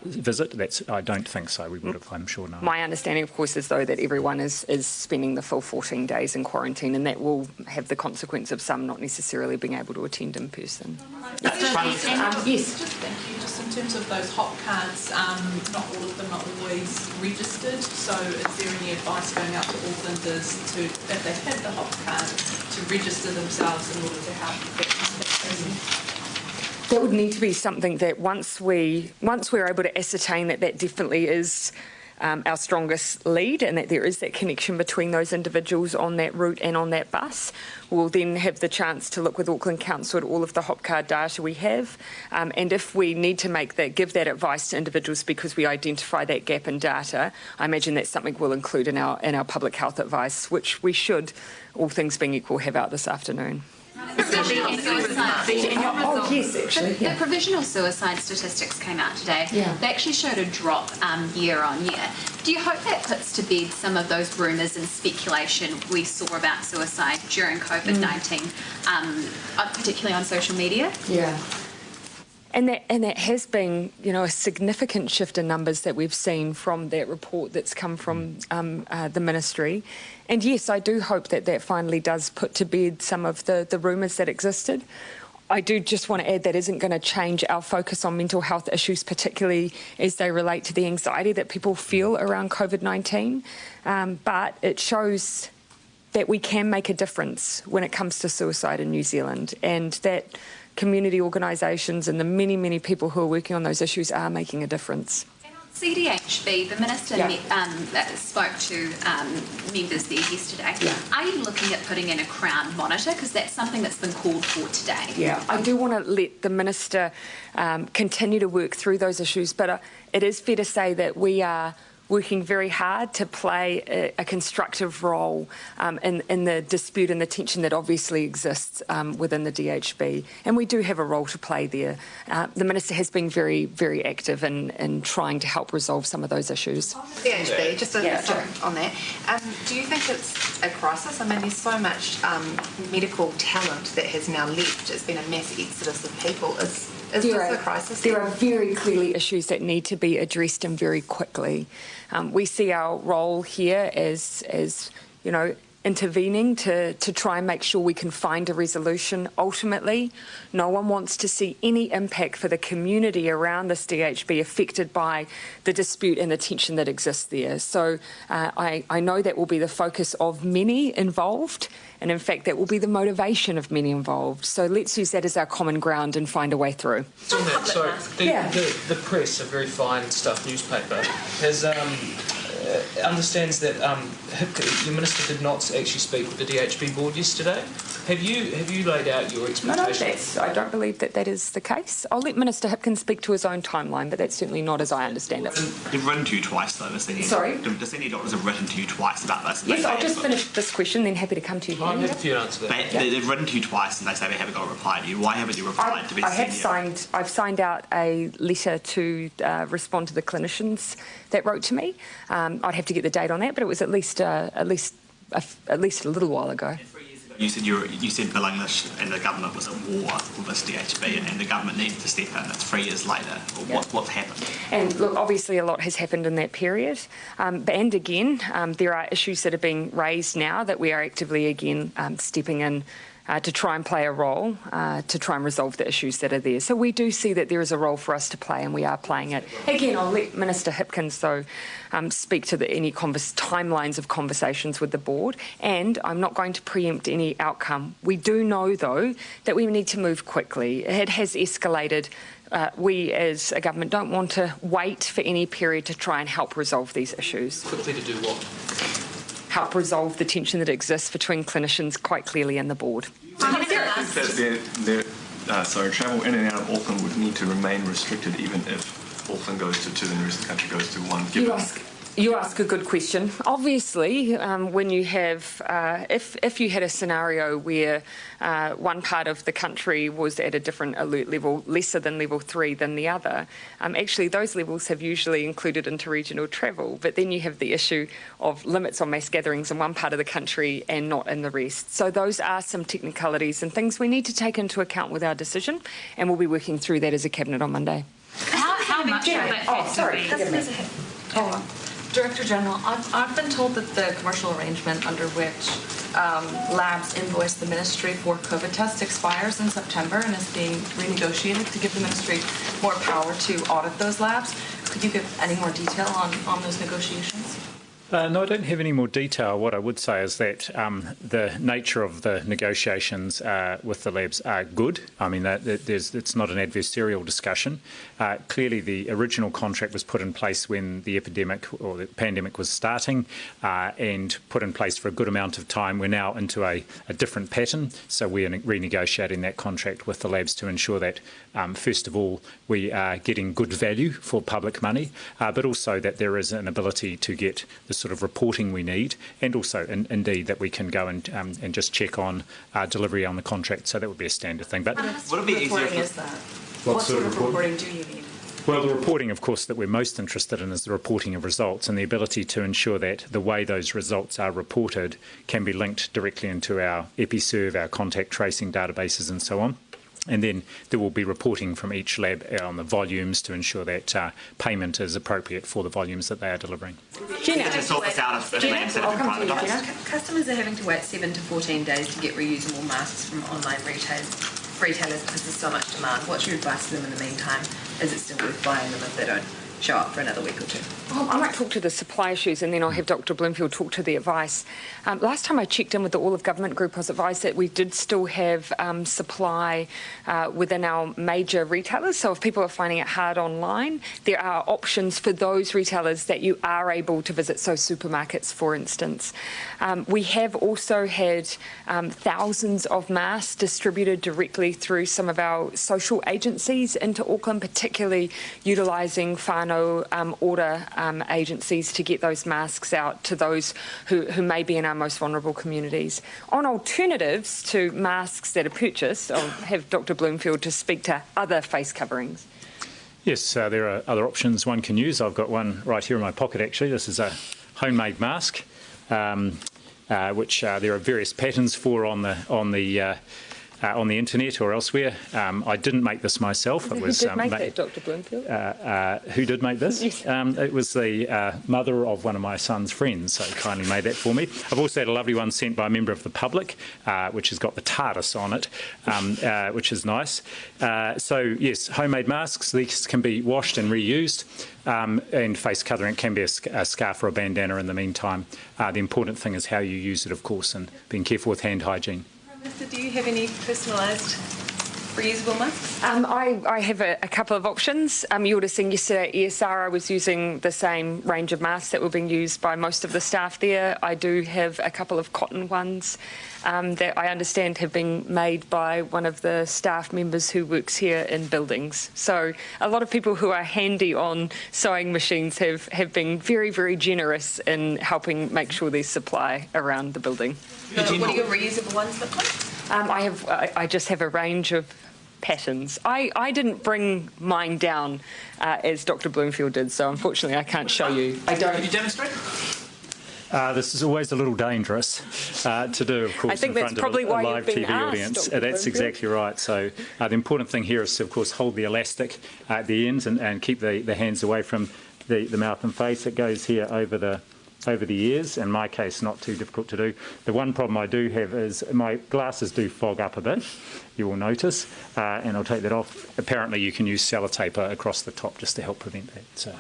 B: visit, I don't think so. We would have, I'm sure, no.
A: My understanding, of course, is, though, that everyone is spending the full 14 days in quarantine, and that will have the consequence of some not necessarily being able to attend in person.
M: Yes. Thank you. Just in terms of those hop cards, not all of them are always registered. So is there any advice going out to Aucklanders to, if they've had the hop card, to register themselves in order to help that person?
A: That would need to be something that once we're able to ascertain that definitely is our strongest lead, and that there is that connection between those individuals on that route and on that bus, we'll then have the chance to look with Auckland Council at all of the hop card data we have, and if we need to give that advice to individuals because we identify that gap in data, I imagine that's something we'll include in our public health advice, which we should, all things being equal, have out this afternoon.
N: The provisional suicide statistics came out today.
A: Yeah.
N: They actually showed a drop year on year. Do you hope that puts to bed some of those rumours and speculation we saw about suicide during COVID-19, particularly on social media?
A: Yeah. And that has been, a significant shift in numbers that we've seen from that report that's come from the ministry. And yes, I do hope that finally does put to bed some of the rumours that existed. I do just want to add that isn't going to change our focus on mental health issues, particularly as they relate to the anxiety that people feel around COVID-19. But it shows that we can make a difference when it comes to suicide in New Zealand, and that community organisations and the many, many people who are working on those issues are making a difference.
N: And on CDHB, the Minister spoke to members there yesterday.
A: Yeah.
N: Are you looking at putting in a Crown monitor? Because that's something that's been called for today.
A: Yeah, I do want to let the Minister continue to work through those issues, but it is fair to say that we are working very hard to play a constructive role in the dispute and the tension that obviously exists within the DHB. And we do have a role to play there. The Minister has been very, very active in trying to help resolve some of those issues.
E: DHB, just on that, do you think it's a crisis? I mean, there's so much medical talent that has now left. It's been a mass exodus of people. Is this a crisis?
A: There are very clearly issues that need to be addressed, and very quickly. We see our role here as intervening to try and make sure we can find a resolution. Ultimately, no one wants to see any impact for the community around this DHB affected by the dispute and the tension that exists there. So I know that will be the focus of many involved, and in fact that will be the motivation of many involved. So let's use that as our common ground and find a way through.
O: On that, so the press, a very fine stuff newspaper, has understands that your minister did not actually speak with the DHB board yesterday. Have you laid out your expectations?
A: No, I don't believe that is the case. I'll let Minister Hipkins speak to his own timeline, but that's certainly not as I understand it.
F: They've written to you twice, though, the senior.
A: Sorry?
F: The senior doctors have written to you twice about this.
A: Yes, I'll just finish this question, then happy to come to you.
O: I'm happy for you to answer that.
F: They've written to you twice, and they say they haven't got a reply to you. Why haven't you replied to the senior?
A: I've signed out a letter to respond to the clinicians that wrote to me. I'd have to get the date on that, but it was at least a little while ago.
F: And 3 years ago, You said Bill English and the government was at war with this DHB, and the government needed to step in. It's 3 years later. What's happened?
A: And look, obviously a lot has happened in that period. And again, there are issues that are being raised now that we are actively again stepping in to try and play a role to try and resolve the issues that are there. So we do see that there is a role for us to play, and we are playing it. Again, I'll let Minister Hipkins, though, speak to any timelines of conversations with the board, and I'm not going to preempt any outcome. We do know, though, that we need to move quickly. It has escalated. We, as a government, don't want to wait for any period to try and help resolve these issues.
O: Quickly to do what?
A: Help resolve the tension that exists between clinicians quite clearly and the board.
P: Travel in and out of Auckland would need to remain restricted even if Auckland goes to 2 and the rest of the country goes to 1.
A: You ask a good question. Obviously, when you have, if you had a scenario where one part of the country was at a different alert level, lesser than level 3 than the other, actually those levels have usually included interregional travel. But then you have the issue of limits on mass gatherings in one part of the country and not in the rest. So those are some technicalities and things we need to take into account with our decision, and we'll be working through that as a cabinet on Monday.
C: How much of that
Q: Director General, I've been told that the commercial arrangement under which labs invoice the Ministry for COVID tests expires in September and is being renegotiated to give the Ministry more power to audit those labs. Could you give any more detail on those negotiations?
B: No, I don't have any more detail. What I would say is that the nature of the negotiations with the labs are good. I mean, it's not an adversarial discussion. Clearly, the original contract was put in place when the epidemic or the pandemic was starting and put in place for a good amount of time. We're now into a different pattern, so we're renegotiating that contract with the labs to ensure that, first of all, we are getting good value for public money, but also that there is an ability to get the sort of reporting we need, and also indeed that we can go and just check on delivery on the contract. So that would be a standard thing. But
Q: would it be easier is that? What sort of reporting do you need?
B: Well, the reporting, of course, that we're most interested in is the reporting of results and the ability to ensure that the way those results are reported can be linked directly into our EpiServe, our contact tracing databases and so on. And then there will be reporting from each lab on the volumes to ensure that payment is appropriate for the volumes that they are delivering.
R: Customers are having to wait 7 to 14 days to get reusable masks from online retailers because there's so much demand. What's your advice to them in the meantime? Is it still worth buying them if they don't show up for another week or 2?
A: Well, I might talk to the supply issues and then I'll have Dr Bloomfield talk to the advice. Last time I checked in with the All of Government group, I was advised that we did still have supply within our major retailers. So if people are finding it hard online, there are options for those retailers that you are able to visit, so supermarkets, for instance. We have also had thousands of masks distributed directly through some of our social agencies into Auckland, particularly utilising whānau order agencies to get those masks out to those who may be in our most vulnerable communities. On alternatives to masks that are purchased, I'll have Dr Bloomfield to speak to other face coverings.
B: Yes, there are other options one can use. I've got one right here in my pocket, actually. This is a homemade mask, which there are various patterns for on the internet or elsewhere. I didn't make this myself. It was
A: who did make that, Dr Bloomfield?
B: Who did make this?
A: Yes.
B: It was the mother of one of my son's friends, so kindly made that for me. I've also had a lovely one sent by a member of the public, which has got the TARDIS on it, which is nice. So, yes, homemade masks. These can be washed and reused. And face covering, it can be a scarf or a bandana in the meantime. The important thing is how you use it, of course, and being careful with hand hygiene.
R: Do you have any personalised reusable masks?
A: I have a couple of options. You would have seen yesterday at ESR I was using the same range of masks that were being used by most of the staff there. I do have a couple of cotton ones that I understand have been made by one of the staff members who works here in buildings. So a lot of people who are handy on sewing machines have been very, very generous in helping make sure there's supply around the building.
R: What do your reusable ones look like?
A: I just have a range of patterns. I didn't bring mine down as Dr Bloomfield did, so unfortunately I can't show you. I don't.
I: Can you demonstrate?
B: This is always a little dangerous to do, of course,
A: I think
B: in
A: that's
B: front
A: probably
B: of a
A: why
B: live
A: you've been
B: TV
A: asked,
B: audience.
A: Dr.
B: That's exactly right. So the important thing here is to, of course, hold the elastic at the ends and keep the hands away from the mouth and face. It goes here over the ears. In my case, not too difficult to do. The one problem I do have is my glasses do fog up a bit, you will notice, and I'll take that off. Apparently you can use sellotape across the top just to help prevent that. So,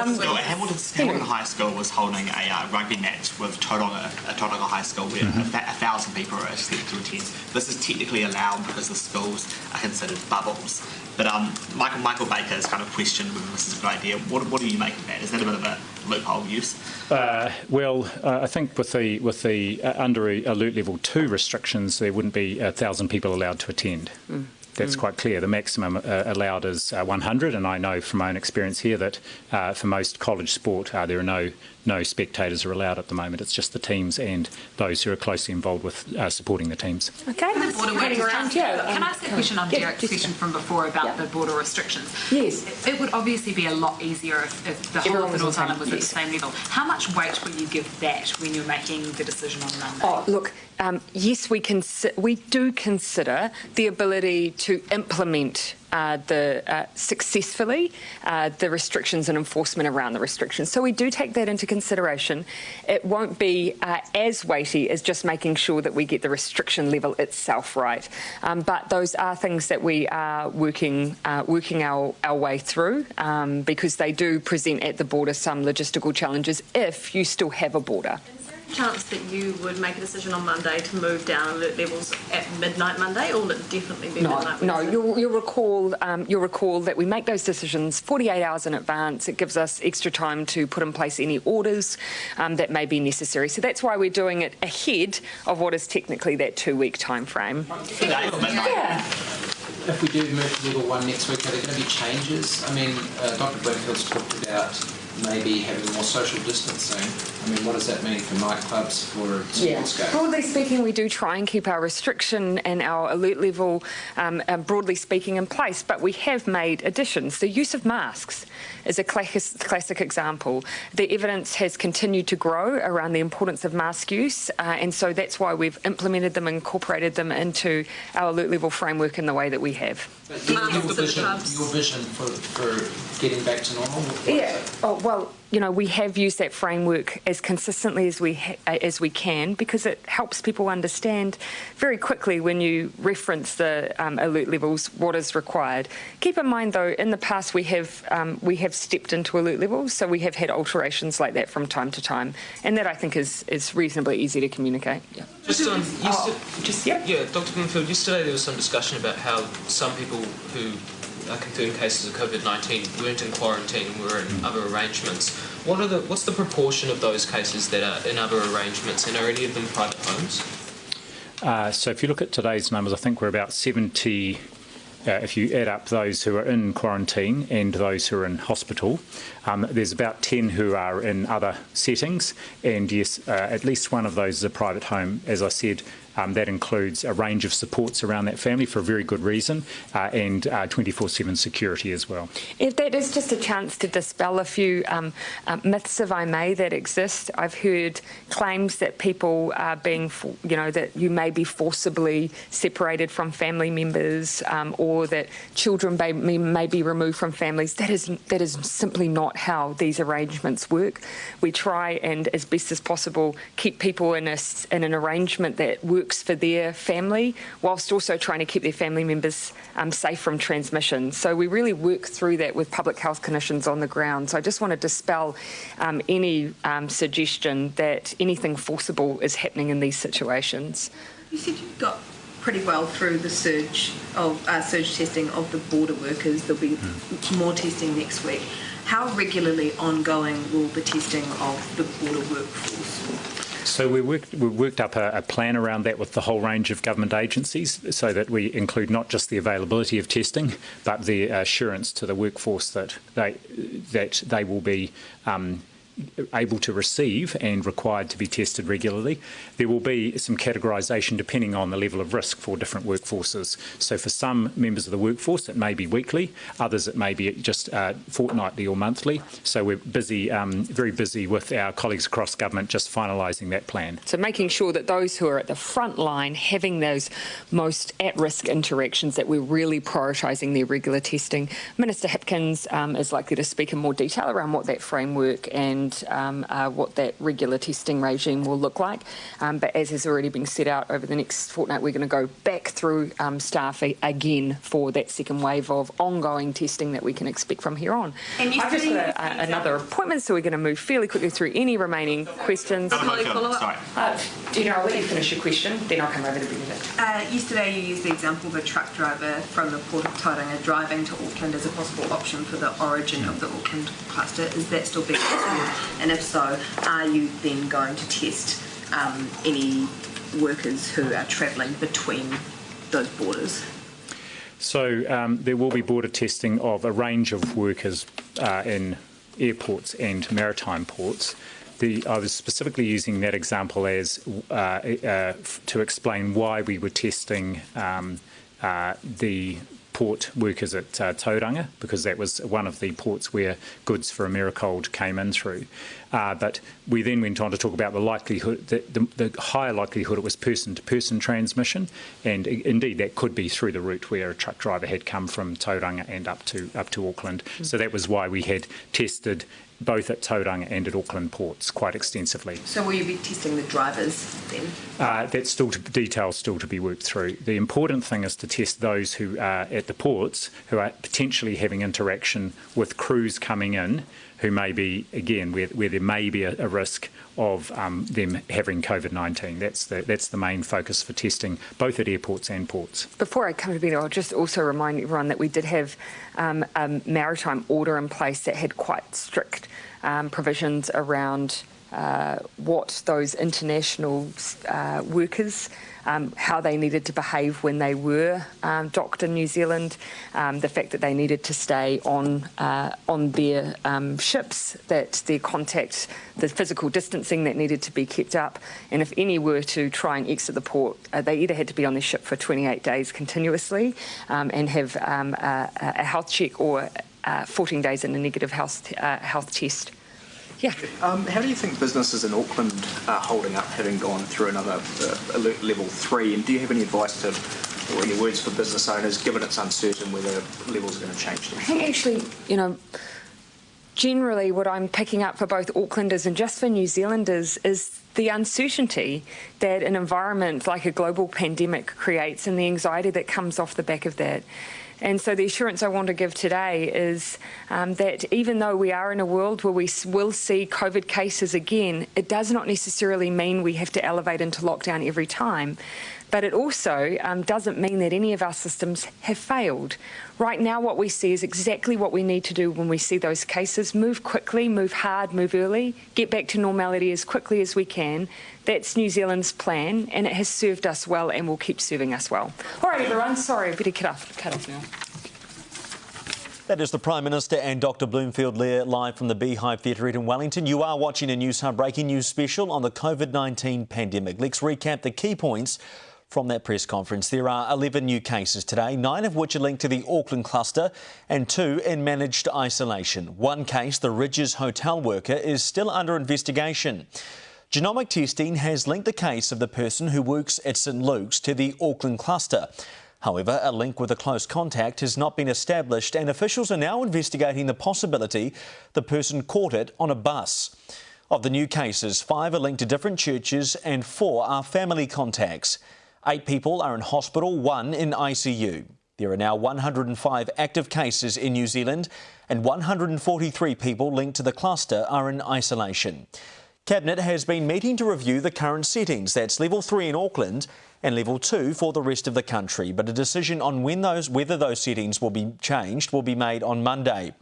F: Hamilton High School was holding a rugby match with Tauranga High School where 1,000 people are expected to attend. This is technically allowed because the schools are considered bubbles. But Michael Baker has kind of questioned whether this is a good idea. What do you make of that? Is that a bit of a loophole use?
B: I think with the under alert level 2 restrictions, there wouldn't be 1,000 people allowed to attend. That's quite clear. The maximum allowed is 100, and I know from my own experience here that for most college sport there are no spectators are allowed at the moment. It's just the teams and those who are closely involved with supporting the teams.
A: Okay.
C: Can I ask a question on Derek's question from before about the border restrictions?
A: Yes.
C: It would obviously be a lot easier if the whole of the North Island was at the same level. How much weight will you give that when you're making the decision on Monday?
A: Oh, look, yes, we do consider the ability to implement successfully the restrictions and enforcement around the restrictions. So we do take that into consideration. It won't be as weighty as just making sure that we get the restriction level itself right. But those are things that we are working our way through because they do present at the border some logistical challenges if you still have a border.
D: Chance that you would make a decision on Monday to move down alert levels at midnight Monday, or will it definitely be midnight?
A: No. You'll recall that we make those decisions 48 hours in advance. It gives us extra time to put in place any orders that may be necessary. So that's why we're doing it ahead of what is technically that 2-week time frame.
O: Yeah. If we do move to level 1 next week, are there going to be changes? I mean, Dr. Bloomfield's talked about maybe having more social distancing. I mean, what does that mean for nightclubs, for sports games?
A: Broadly speaking, we do try and keep our restriction and our alert level, broadly speaking, in place, but we have made additions. The use of masks is a classic example. The evidence has continued to grow around the importance of mask use, and so that's why we've implemented them, incorporated them into our alert level framework in the way that we have.
O: Your vision for getting back to normal?
A: Well, we have used that framework as consistently as we can because it helps people understand very quickly when you reference the alert levels what is required. Keep in mind, though, in the past we have stepped into alert levels, so we have had alterations like that from time to time, and that I think is reasonably easy to communicate. Yeah.
O: Dr. Bloomfield, yesterday there was some discussion about how some people who confirmed cases of COVID-19 weren't in quarantine and were in other arrangements. What's the proportion of those cases that are in other arrangements, and are any of them private homes?
B: So if you look at today's numbers, I think we're about 70, if you add up those who are in quarantine and those who are in hospital. There's about 10 who are in other settings, and yes, at least one of those is a private home. As I said, that includes a range of supports around that family for a very good reason, and 24/7 security as well.
A: If that is just a chance to dispel a few myths, if I may, that exist. I've heard claims that people are being, that you may be forcibly separated from family members, or that children may be removed from families. That is simply not how these arrangements work. We try and, as best as possible, keep people in an arrangement that works for their family, whilst also trying to keep their family members safe from transmission. So we really work through that with public health clinicians on the ground. So I just want to dispel any suggestion that anything forcible is happening in these situations.
R: You said you got pretty well through the surge testing of the border workers. There'll be more testing next week. How regularly ongoing will the testing of the border workforce?
B: So we worked up a plan around that with the whole range of government agencies, so that we include not just the availability of testing, but the assurance to the workforce that they will be able to receive and required to be tested regularly. There will be some categorisation depending on the level of risk for different workforces. So for some members of the workforce it may be weekly, others it may be just fortnightly or monthly. So we're busy, very busy with our colleagues across government just finalising that plan.
A: So making sure that those who are at the front line having those most at-risk interactions, that we're really prioritising their regular testing. Minister Hipkins is likely to speak in more detail around what that framework and what that regular testing regime will look like. But as has already been set out, over the next fortnight we're going to go back through staff again for that second wave of ongoing testing that we can expect from here on.
N: And
A: I've just got another appointment, so we're going to move fairly quickly through any remaining questions.
F: Sorry.
A: Gina, I'll let you finish your question, then I'll come over to Benedict.
R: Yesterday you used the example of a truck driver from the Port of Tauranga driving to Auckland as a possible option for the origin of the Auckland cluster. Is that still being considered? And if so, are you then going to test any workers who are travelling between those borders?
B: So there will be border testing of a range of workers in airports and maritime ports. I was specifically using that example as to explain why we were testing the port workers at Tauranga, because that was one of the ports where goods for Americold came in through. But we then went on to talk about the likelihood, the higher likelihood it was person-to-person transmission, and indeed that could be through the route where a truck driver had come from Tauranga and up to Auckland. So that was why we had tested both at Tauranga and at Auckland ports quite extensively.
R: So will you be testing the drivers then?
B: That's details still to be worked through. The important thing is to test those who are at the ports who are potentially having interaction with crews coming in who may be, again, where there may be a risk of them having COVID-19. That's the main focus for testing, both at airports and ports.
A: Before I come to Benedict, I'll just also remind everyone that we did have a maritime order in place that had quite strict provisions around what those international workers, how they needed to behave when they were docked in New Zealand, the fact that they needed to stay on their ships, that their contact, the physical distancing that needed to be kept up, and if any were to try and exit the port, they either had to be on their ship for 28 days continuously and have a health check, or 14 days in a negative health test. Yeah.
J: How do you think businesses in Auckland are holding up, having gone through another alert level 3? And do you have any advice or any words for business owners, given it's uncertain whether levels are going to change?
A: I think actually, generally what I'm picking up for both Aucklanders and just for New Zealanders is the uncertainty that an environment like a global pandemic creates and the anxiety that comes off the back of that. And so the assurance I want to give today is that even though we are in a world where we will see COVID cases again, it does not necessarily mean we have to elevate into lockdown every time. But it also doesn't mean that any of our systems have failed. Right now what we see is exactly what we need to do when we see those cases. Move quickly, move hard, move early, get back to normality as quickly as we can. That's New Zealand's plan, and it has served us well and will keep serving us well. All right, everyone, sorry, I better cut off now.
S: That is the Prime Minister and Dr Bloomfield there, live from the Beehive Theatre in Wellington. You are watching a Newshub breaking news special on the COVID-19 pandemic. Let's recap the key points from that press conference. There are 11 new cases today, 9 of which are linked to the Auckland cluster and 2 in managed isolation. One case, the Ridges hotel worker, is still under investigation. Genomic testing has linked the case of the person who works at St Luke's to the Auckland cluster. However, a link with a close contact has not been established, and officials are now investigating the possibility the person caught it on a bus. Of the new cases, 5 are linked to different churches and 4 are family contacts. 8 people are in hospital, 1 in ICU. There are now 105 active cases in New Zealand, and 143 people linked to the cluster are in isolation. Cabinet has been meeting to review the current settings. That's level 3 in Auckland and level 2 for the rest of the country. But a decision on whether those settings will be changed will be made on Monday.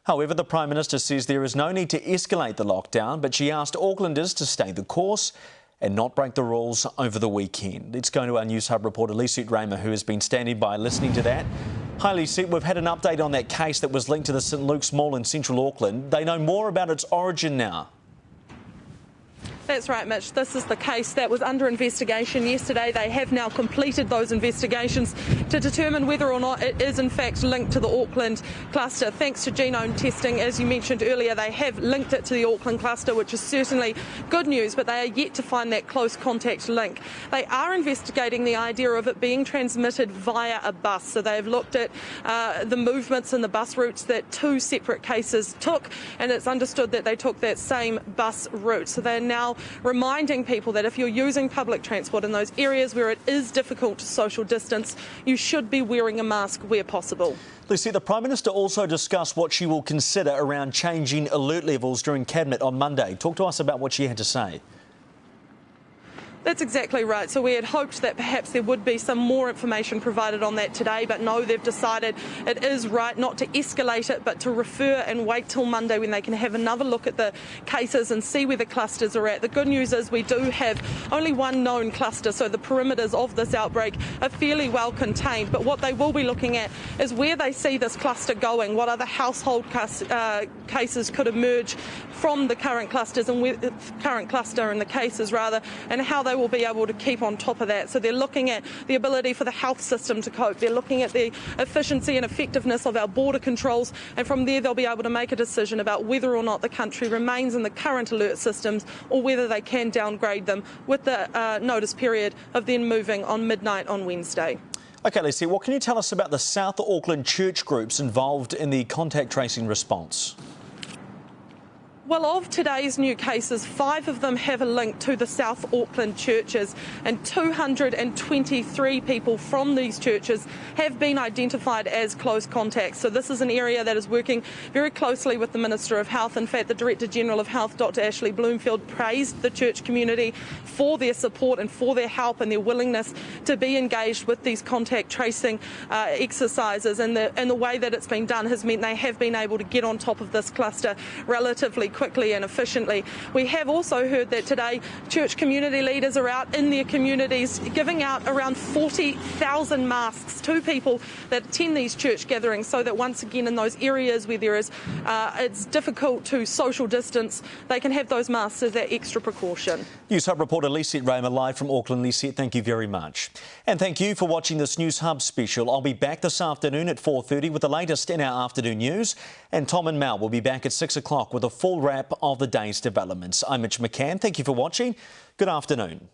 S: However, the Prime Minister says there is no need to escalate the lockdown, but she asked Aucklanders to stay the course and not break the rules over the weekend. Let's go to our Newshub reporter, Lisette Raymer, who has been standing by listening to that. Hi, Lisette. We've had an update on that case that was linked to the St Luke's Mall in central Auckland. They know more about its origin now.
T: That's right, Mitch. This is the case that was under investigation yesterday. They have now completed those investigations to determine whether or not it is in fact linked to the Auckland cluster. Thanks to genome testing, as you mentioned earlier, they have linked it to the Auckland cluster, which is certainly good news, but they are yet to find that close contact link. They are investigating the idea of it being transmitted via a bus. So they have looked at the movements and the bus routes that two separate cases took, and it's understood that they took that same bus route. So they're now reminding people that if you're using public transport in those areas where it is difficult to social distance, you should be wearing a mask where possible.
S: Lucy, the Prime Minister also discussed what she will consider around changing alert levels during Cabinet on Monday. Talk to us about what she had to say.
T: That's exactly right. So we had hoped that perhaps there would be some more information provided on that today, but no, they've decided it is right not to escalate it, but to refer and wait till Monday when they can have another look at the cases and see where the clusters are at. The good news is we do have only one known cluster, so the perimeters of this outbreak are fairly well contained. But what they will be looking at is where they see this cluster going, what other household cases could emerge from the current clusters and where the current cluster and the cases rather, and how they will be able to keep on top of that. So they're looking at the ability for the health system to cope. They're looking at the efficiency and effectiveness of our border controls, and from there they'll be able to make a decision about whether or not the country remains in the current alert systems or whether they can downgrade them with the notice period of then moving on midnight on Wednesday.
S: OK, Lucy, what can you tell us about the South Auckland church groups involved in the contact tracing response?
T: Well, of today's new cases, 5 of them have a link to the South Auckland churches, and 223 people from these churches have been identified as close contacts. So this is an area that is working very closely with the Minister of Health. In fact, the Director General of Health, Dr. Ashley Bloomfield, praised the church community for their support and for their help and their willingness to be engaged with these contact tracing exercises. And the way that it's been done has meant they have been able to get on top of this cluster relatively quickly and efficiently. We have also heard that today church community leaders are out in their communities giving out around 40,000 masks to people that attend these church gatherings, so that once again in those areas where there is it's difficult to social distance, they can have those masks as that extra precaution.
S: Newshub reporter Lisette Raymer live from Auckland. Lisette, thank you very much. And thank you for watching this Newshub special. I'll be back this afternoon at 4:30 with the latest in our afternoon news, and Tom and Mal will be back at 6 o'clock with a full wrap of the day's developments. I'm Mitch McCann. Thank you for watching. Good afternoon.